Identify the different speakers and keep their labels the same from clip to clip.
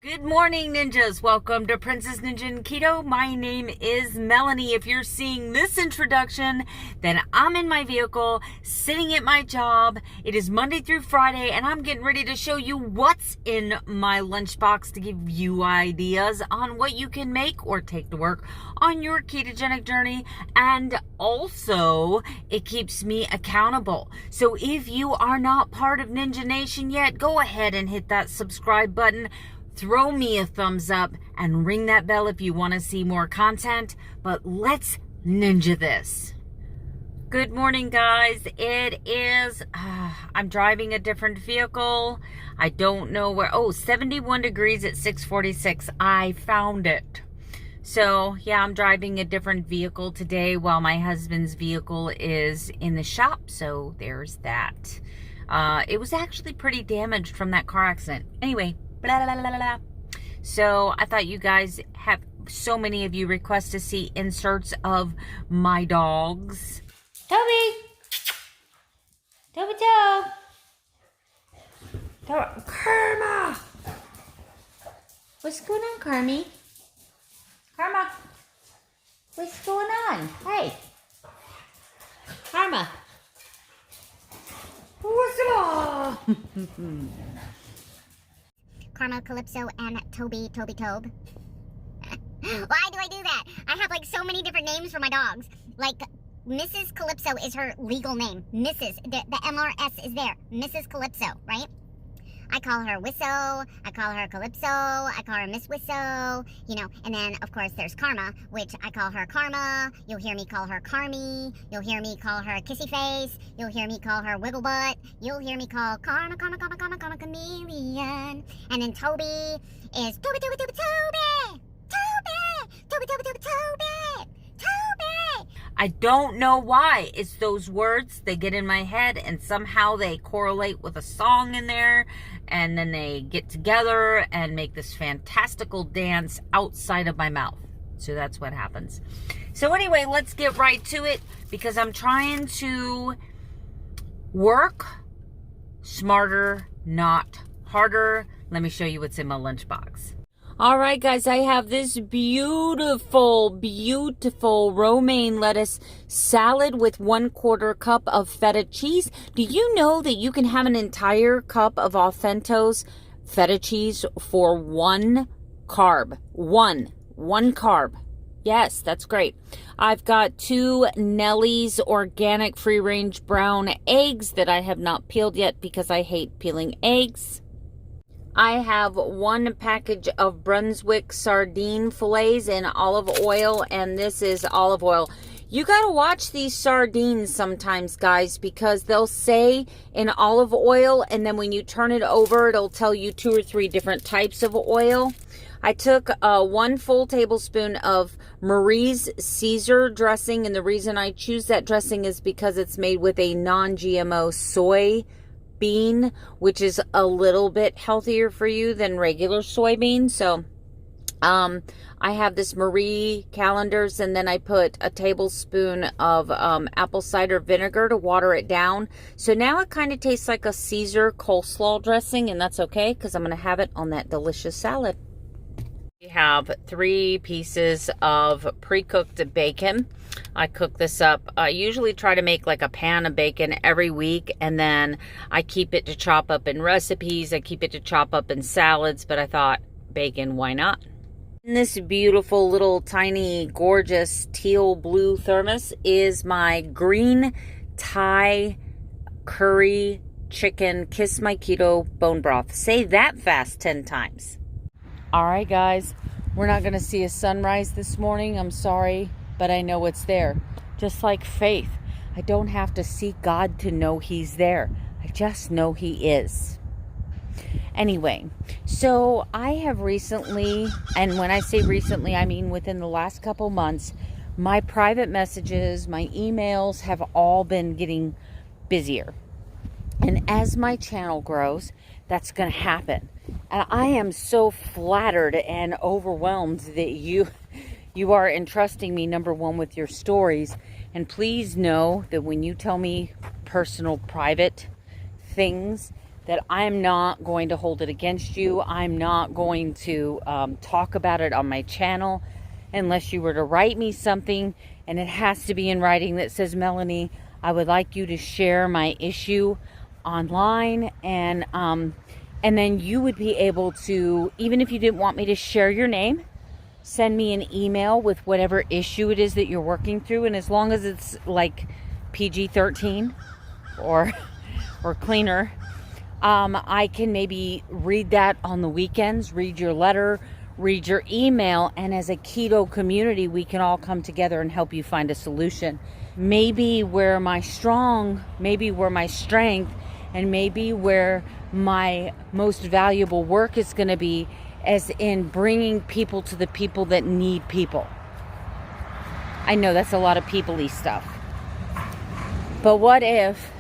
Speaker 1: Good morning, ninjas. Welcome to Princess Ninja and Keto. My name is Melanie. If you're seeing this introduction, then I'm in my vehicle, sitting at my job. It is Monday through Friday, and I'm getting ready to show you what's in my lunchbox to give you ideas on what you can make or take to work on your ketogenic journey. And also, it keeps me accountable. So if you are not part of Ninja Nation yet, go ahead and hit that subscribe button. Throw me a thumbs up and ring that bell if you want to see more content. But let's ninja this. Good morning, guys. It is, I'm driving a different vehicle. I don't know where. 71 degrees at 6:46. I found it. So, yeah, I'm driving a different vehicle today while my husband's vehicle is in the shop. So there's that. It was actually pretty damaged from that car accident. Anyway. Blah, blah, blah, blah. So I thought you guys have, so many of you request to see inserts of my dogs. Toby! Karma! What's going on, Carmi? Karma! What's going on? Hey! Karma! What's up?
Speaker 2: Karma, Calypso, and Toby Tobe. Why do I do that? I have like so many different names for my dogs. Like Mrs. Calypso is her legal name. Mrs. The MRS is there. Mrs. Calypso, right? I call her Wisso. I call her Calypso. I call her Miss Wisso. You know, and then of course there's Karma, which I call her Karma. You'll hear me call her Carmy. You'll hear me call her Kissy Face. You'll hear me call her Wiggle Butt. You'll hear me call Karma Chameleon. And then Toby is Toby.
Speaker 1: I don't know why. It's those words, they get in my head and somehow they correlate with a song in there, and then they get together and make this fantastical dance outside of my mouth. So that's what happens. So anyway, let's get right to it because I'm trying to work smarter, not harder. Let me show you what's in my lunchbox. All right, guys, I have this beautiful romaine lettuce salad with 1/4 cup of feta cheese. Do you know that you can have an entire cup of Authentos feta cheese for one carb? One carb. Yes, that's great. I've got 2 Nellie's organic free-range brown eggs that I have not peeled yet because I hate peeling eggs. I have 1 package of Brunswick sardine fillets in olive oil, and this is olive oil. You gotta watch these sardines sometimes, guys, because they'll say in olive oil, and then when you turn it over, it'll tell you 2 or 3 different types of oil. I took 1 full tablespoon of Marie's Caesar dressing, and the reason I choose that dressing is because it's made with a non-GMO soy bean, which is a little bit healthier for you than regular soybeans. So I have this Marie calendars, and then I put a tablespoon of apple cider vinegar to water it down. So now it kind of tastes like a Caesar coleslaw dressing, and that's okay because I'm going to have it on that delicious salad. We have 3 pieces of pre-cooked bacon. I cook this up. I usually try to make like a pan of bacon every week, and then I keep it to chop up in recipes. I keep it to chop up in salads, but I thought, bacon, why not? In this beautiful little tiny gorgeous teal blue thermos is my green Thai curry chicken kiss my keto bone broth. Say that fast 10 times. All right, guys, we're not going to see a sunrise this morning. I'm sorry, but I know it's there. Just like faith, I don't have to seek God to know He's there. I just know He is. Anyway, so I have recently, and when I say recently, I mean within the last couple months, my private messages, my emails have all been getting busier. And as my channel grows, that's going to happen. And I am so flattered and overwhelmed that you are entrusting me, number one, with your stories. And please know that when you tell me personal, private things, that I'm not going to hold it against you. I'm not going to talk about it on my channel unless you were to write me something, and it has to be in writing that says, Melanie, I would like you to share my issue online, and then you would be able to, even if you didn't want me to share your name, send me an email with whatever issue it is that you're working through, and as long as it's like PG-13 or cleaner, I can maybe read that on the weekends, read your letter, read your email, and as a keto community, we can all come together and help you find a solution. Maybe where my strength, and maybe where my most valuable work is going to be, as in bringing people to the people that need people. I know that's a lot of people-y stuff. But what if,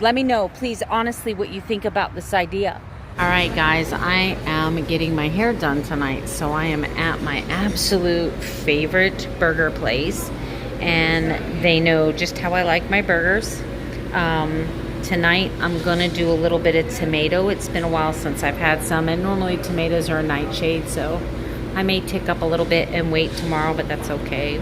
Speaker 1: let me know, please, honestly, what you think about this idea. All right, guys, I am getting my hair done tonight. So I am at my absolute favorite burger place. And they know just how I like my burgers. Tonight, I'm going to do a little bit of tomato. It's been a while since I've had some. And normally tomatoes are a nightshade. So I may tick up a little bit and wait tomorrow, but that's okay.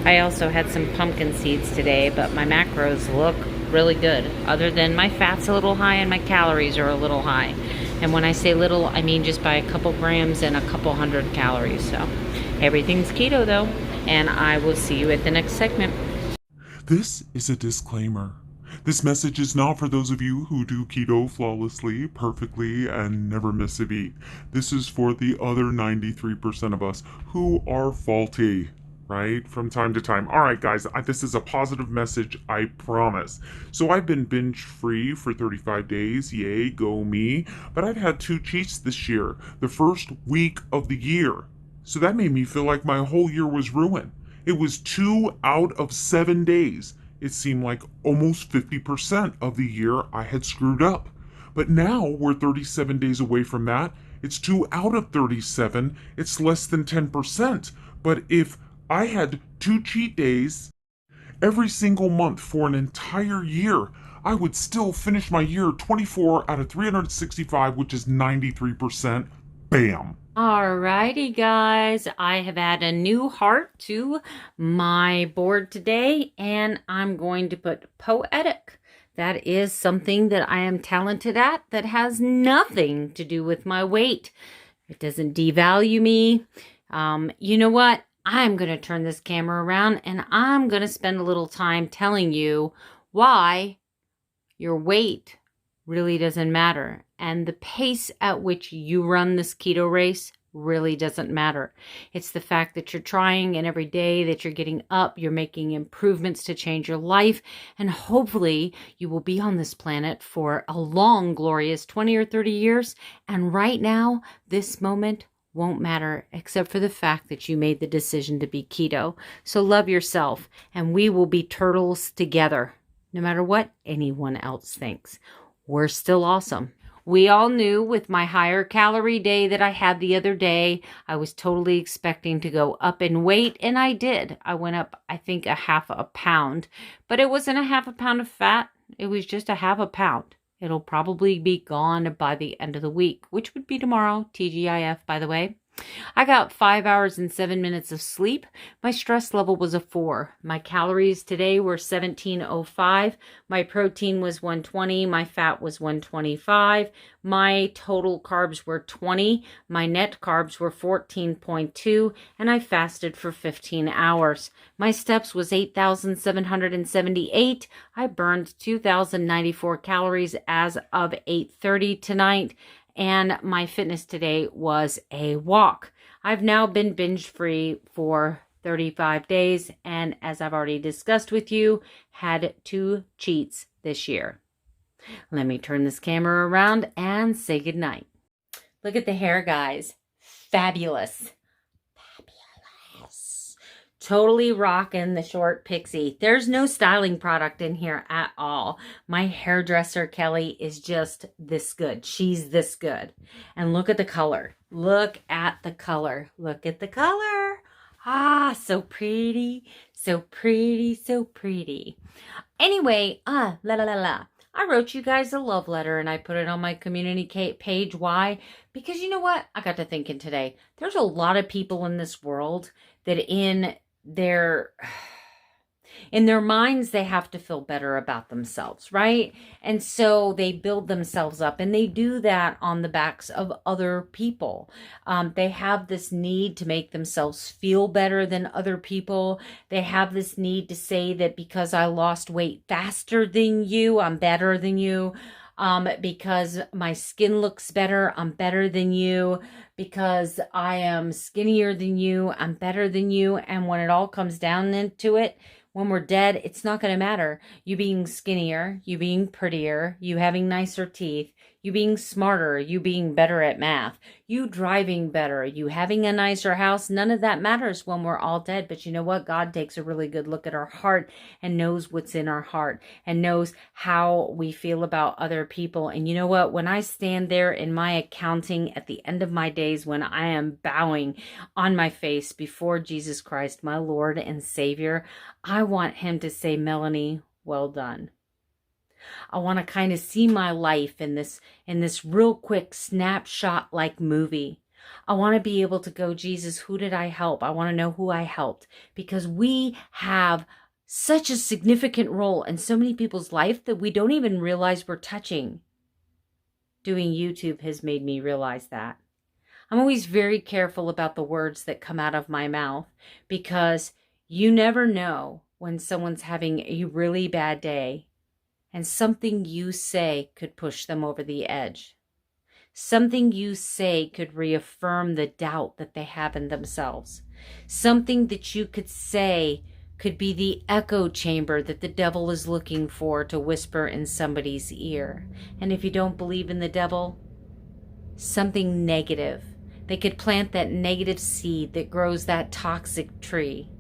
Speaker 1: I also had some pumpkin seeds today, but my macros look really good, other than my fat's a little high and my calories are a little high. And when I say little, I mean just by a couple grams and a couple hundred calories. So everything's keto though, and I will see you at the next segment.
Speaker 3: This is a disclaimer. This message is not for those of you who do keto flawlessly, perfectly, and never miss a beat. This is for the other 93% of us who are faulty, right? From time to time. All right, guys, this is a positive message, I promise. So I've been binge free for 35 days. Yay, go me. But I've had 2 cheats this year, the first week of the year. So that made me feel like my whole year was ruined. It was 2 out of 7 days. It seemed like almost 50% of the year I had screwed up. But now we're 37 days away from that. It's 2 out of 37. It's less than 10%. But if I had 2 cheat days every single month for an entire year, I would still finish my year 24 out of 365, which is 93%. Bam.
Speaker 1: Alrighty, guys, I have added a new heart to my board today, and I'm going to put poetic. That is something that I am talented at that has nothing to do with my weight. It doesn't devalue me. You know what? I'm going to turn this camera around and I'm going to spend a little time telling you why your weight really doesn't matter. And the pace at which you run this keto race really doesn't matter. It's the fact that you're trying, and every day that you're getting up, you're making improvements to change your life. And hopefully you will be on this planet for a long, glorious 20 or 30 years. And right now, this moment won't matter, except for the fact that you made the decision to be keto. So love yourself, and we will be turtles together, no matter what anyone else thinks. We're still awesome. We all knew with my higher calorie day that I had the other day, I was totally expecting to go up in weight, and I did. I went up, I think, a half a pound, but it wasn't a half a pound of fat. It was just a half a pound. It'll probably be gone by the end of the week, which would be tomorrow, TGIF, by the way. I got 5 hours and 7 minutes of sleep. My stress level was a 4. My calories today were 1705. My protein was 120. My fat was 125. My total carbs were 20. My net carbs were 14.2. And I fasted for 15 hours. My steps was 8,778. I burned 2,094 calories as of 8:30 tonight. And my fitness today was a walk. I've now been binge free for 35 days. And as I've already discussed with you, had 2 cheats this year. Let me turn this camera around and say goodnight. Look at the hair, guys. Fabulous. Fabulous. Totally rocking the short pixie. There's no styling product in here at all. My hairdresser, Kelly, is just this good. She's this good. And look at the color. Look at the color. Look at the color. Ah, so pretty. So pretty, so pretty. Anyway, I wrote you guys a love letter and I put it on my community page. Why? Because you know what? I got to thinking today. There's a lot of people in this world that their in their minds, they have to feel better about themselves, right? And so they build themselves up, and they do that on the backs of other people. They have this need to make themselves feel better than other people. They have this need to say that because I lost weight faster than you, I'm better than you. Because my skin looks better, I'm better than you. Because I am skinnier than you, I'm better than you. And when it all comes down into it, when we're dead, it's not going to matter. You being skinnier, you being prettier, you having nicer teeth, you being smarter, you being better at math, you driving better, you having a nicer house. None of that matters when we're all dead. But you know what? God takes a really good look at our heart and knows what's in our heart and knows how we feel about other people. And you know what? When I stand there in my accounting at the end of my days, when I am bowing on my face before Jesus Christ, my Lord and Savior, I want him to say, Melanie, well done. I want to kind of see my life in this real quick snapshot like movie. I want to be able to go, Jesus, who did I help? I want to know who I helped, because we have such a significant role in so many people's life that we don't even realize we're touching. Doing YouTube has made me realize that. I'm always very careful about the words that come out of my mouth, because you never know when someone's having a really bad day. And something you say could push them over the edge. Something you say could reaffirm the doubt that they have in themselves. Something that you could say could be the echo chamber that the devil is looking for to whisper in somebody's ear. And if you don't believe in the devil, something negative. They could plant that negative seed that grows that toxic tree.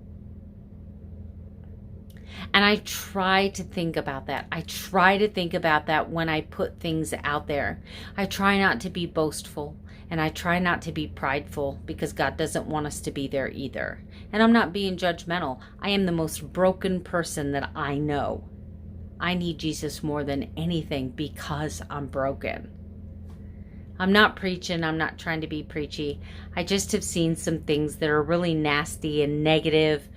Speaker 1: And I try to think about that. I try to think about that when I put things out there. I try not to be boastful, and I try not to be prideful, because God doesn't want us to be there either. And I'm not being judgmental. I am the most broken person that I know. I need Jesus more than anything because I'm broken. I'm not preaching. I'm not trying to be preachy. I just have seen some things that are really nasty and negative,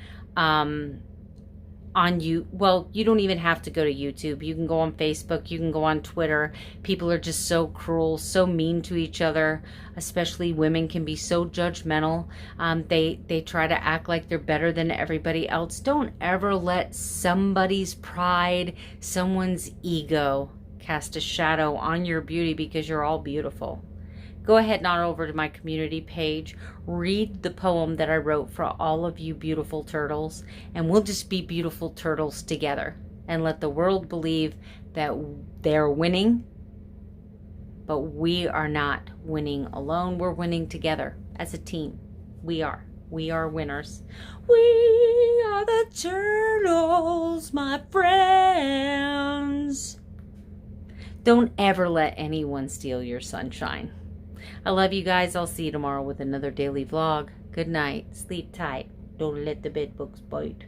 Speaker 1: on you. Well, you don't even have to go to YouTube. You can go on Facebook. You can go on Twitter. People are just so cruel, so mean to each other. Especially women can be so judgmental. They try to act like they're better than everybody else. Don't ever let somebody's pride, someone's ego cast a shadow on your beauty, because you're all beautiful. Go ahead on over to my community page, read the poem that I wrote for all of you beautiful turtles, and we'll just be beautiful turtles together and let the world believe that they're winning, but we are not winning alone. We're winning together as a team. We are winners. We are the turtles, my friends. Don't ever let anyone steal your sunshine. I love you guys. I'll see you tomorrow with another daily vlog. Good night. Sleep tight. Don't let the bed bugs bite.